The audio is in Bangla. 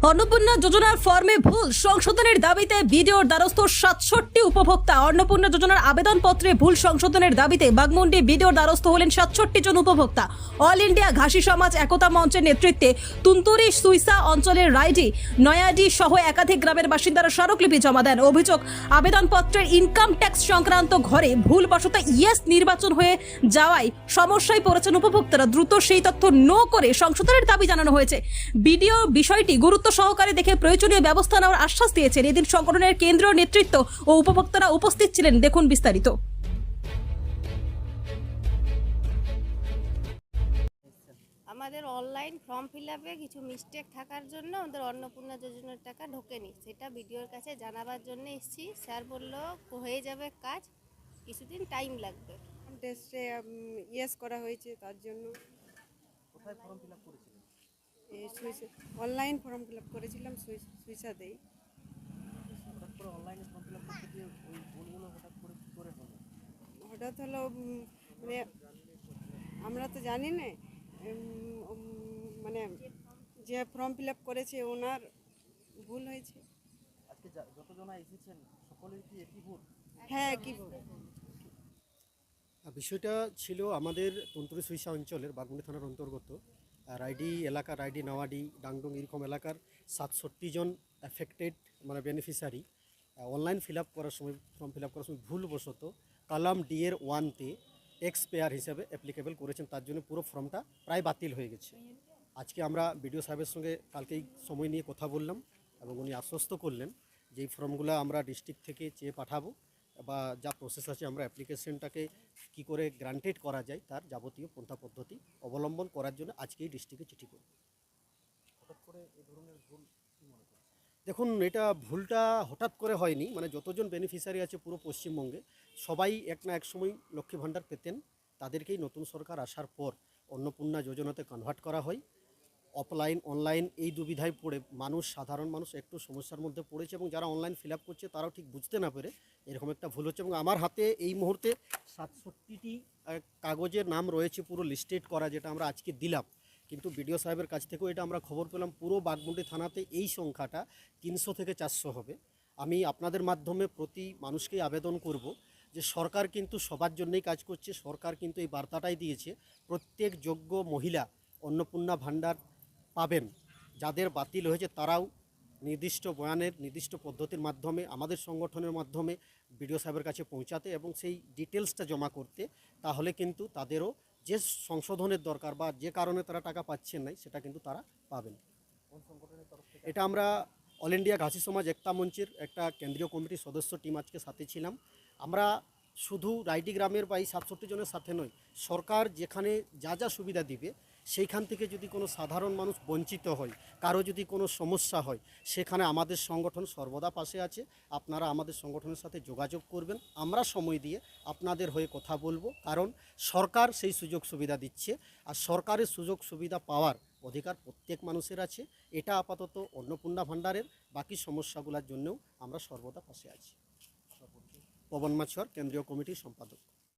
অন্নপূর্ণা যোজনার ফর্মে ভুল সংশোধনের দাবিতে বিডিওর দ্বারস্থ ৬৭ উপভোক্তা। অন্নপূর্ণা যোজনার আবেদনপত্রে ভুল সংশোধনের দাবিতে বাগমুন্ডি বিডিওর দ্বারস্থ হলেন ৬৭ জন উপভোক্তা। অল ইন্ডিয়া ঘাসি সমাজ একতা মঞ্চের নেতৃত্বে তুন্তুরি সুইসা অঞ্চলের রাইডি নয়াডি সহ একাধিক গ্রামের বাসিন্দারা স্মারকলিপি জমা দেন। অভিযোগ, আবেদনপত্রের ইনকাম ট্যাক্স সংক্রান্ত ঘরে ভুলবশত ইয়েস নির্বাচন হয়ে যাওয়ায় সমস্যায় পড়েছেন উপভোক্তারা। দ্রুত সেই তথ্য নো করে সংশোধনের দাবি জানানো হয়েছে। বিডিও বিষয়টি গুরুত্ব সহকারে দেখে প্রয়োজনীয় ব্যবস্থা নেওয়ার আশ্বাস দিয়েছেন। এদিন সংগঠনের কেন্দ্রীয় নেতৃত্ব ও উপভোক্তারা উপস্থিত ছিলেন। দেখুন বিস্তারিত। আমাদের অনলাইন ফর্ম ফিল আপে কিছু মিস্টেক থাকার জন্য আমাদের অন্নপূর্ণা যোজনার টাকা ঢোকেনি, সেটা বিডিওর কাছে জানাবার জন্য এসেছি। স্যার বলল হয়ে যাবে কাজ, কিছুদিন টাইম লাগবে। টেস্টে ইয়েস করা হয়েছে, তার জন্য কোথায় ফর্ম ফিল আপ করেছিলেন? অনলাইন ফর্ম ফিল আপ করেছিলাম সুইসাতেই। হঠাৎ করে অনলাইনে ফর্ম ফিল আপ করতে গিয়ে ওই ভুলগুলো হঠাৎ করে কী করে হলো? হঠাৎ হলো, মানে আমরা তো জানি না, মানে যে ফর্ম ফিল আপ করেছে ওনার ভুল হয়েছে। আজকে যতজনা এসেছেন সকলের কি একই ভুল? হ্যাঁ, কি বিষয়টা ছিল আমাদের তন্তুরি সুইসা অঞ্চলের বাগমুন্ডি থানার অন্তর্গত রাইডি এলাকা, রাইডি নওয়াডি ডাংডং এরকম এলাকার ৬৭ জন অ্যাফেক্টেড মানে বেনিফিশিয়ারি অনলাইন ফিল আপ করার সময়, ফর্ম ফিল আপ করার সময় ভুলবশত কলাম ডি এর 1-তে ট্যাক্স পেয়ার হিসেবে অ্যাপ্লিকেবল করেছেন। তার জন্য পুরো ফর্মটা প্রায় বাতিল হয়ে গেছে। আজকে আমরা বিডিও সাহেবের সঙ্গে কালকেই সময় নিয়ে কথা বললাম এবং উনি আশ্বস্ত করলেন যে এই ফর্মগুলো আমরা ডিস্ট্রিক্ট থেকে চেয়ে পাঠাবো বা যা প্রসেস আছে আমরা অ্যাপ্লিকেশনটাকে কী করে গ্রান্টেড করা যায় তার যাবতীয় পন্থা পদ্ধতি অবলম্বন করার জন্য আজকেই ডিস্ট্রিক্টে চিঠি করব। হঠাৎ করে এই ধরনের ভুল কী মনে করছেন? দেখুন, এটা ভুলটা হঠাৎ করে হয়নি। মানে যতজন বেনিফিশিয়ারি আছে পুরো পশ্চিমবঙ্গে সবাই এক না এক সময় লক্ষ্মী ভাণ্ডার পেতেন। তাদেরকেই নতুন সরকার আসার পর অন্নপূর্ণা যোজনাতে কনভার্ট করা হয়। অফলাইন অনলাইন এই দুবিধায় পড়ে সাধারণ মানুষ একটু সমস্যার মধ্যে পড়েছে এবং যারা অনলাইন ফিল আপ করছে তারাও ঠিক বুঝতে না পেরে এরকম একটা ভুল হচ্ছে। এবং আমার হাতে এই মুহূর্তে ৬৭টি কাগজের নাম রয়েছে পুরো লিস্টেড করা, যেটা আমরা আজকে দিলাম। কিন্তু বিডিও সাহেবের কাছ থেকেও এটা আমরা খবর পেলাম পুরো বাগমুন্ডি থানাতে এই সংখ্যাটা ৩০০ থেকে ৪০০ হবে। আমি আপনাদের মাধ্যমে প্রতি মানুষকেই আবেদন করব যে সরকার কিন্তু সবার জন্যই কাজ করছে। সরকার কিন্তু এই বার্তাটাই দিয়েছে প্রত্যেক যোগ্য মহিলা অন্নপূর্ণা ভাণ্ডার পাবেন। যাদের বাতিল হয়েছে তারাও নির্দিষ্ট বয়ানের নির্দিষ্ট পদ্ধতির মাধ্যমে আমাদের সংগঠনের মাধ্যমে বিডিও সাহেবের কাছে পৌঁছাতে এবং সেই ডিটেলসটা জমা করতে, তাহলে কিন্তু তাদেরও যে সংশোধনের দরকার বা যে কারণে তারা টাকা পাচ্ছেন না সেটা কিন্তু তারা পাবেন। কোন সংগঠনের তরফ থেকে? এটা আমরা অল ইন্ডিয়া ঘাসি সমাজ একতা মঞ্চের একটা কেন্দ্রীয় কমিটির সদস্য টিম আজকে সাথে ছিলাম। আমরা শুধু রাইডি গ্রামের বা এই ৬৭ জনের সাথে নয়, সরকার যেখানে যা যা সুবিধা দিবে সেইখান থেকে যদি কোনো সাধারণ মানুষ বঞ্চিত হয়, কারো যদি কোনো সমস্যা হয়, সেখানে আমাদের সংগঠন সর্বদা পাশে আছে। আপনারা আমাদের সংগঠনের সাথে যোগাযোগ করবেন, আমরা সময় দিয়ে আপনাদের হয়ে কথা বলবো। কারণ সরকার সেই সুযোগ সুবিধা দিচ্ছে আর সরকারের সুযোগ সুবিধা পাওয়ার অধিকার প্রত্যেক মানুষের আছে। এটা আপাতত অন্নপূর্ণা ভাণ্ডারের, বাকি সমস্যাগুলোর জন্যও আমরা সর্বদা পাশে আছি। পবন মাছর, কেন্দ্রীয় কমিটির সম্পাদক।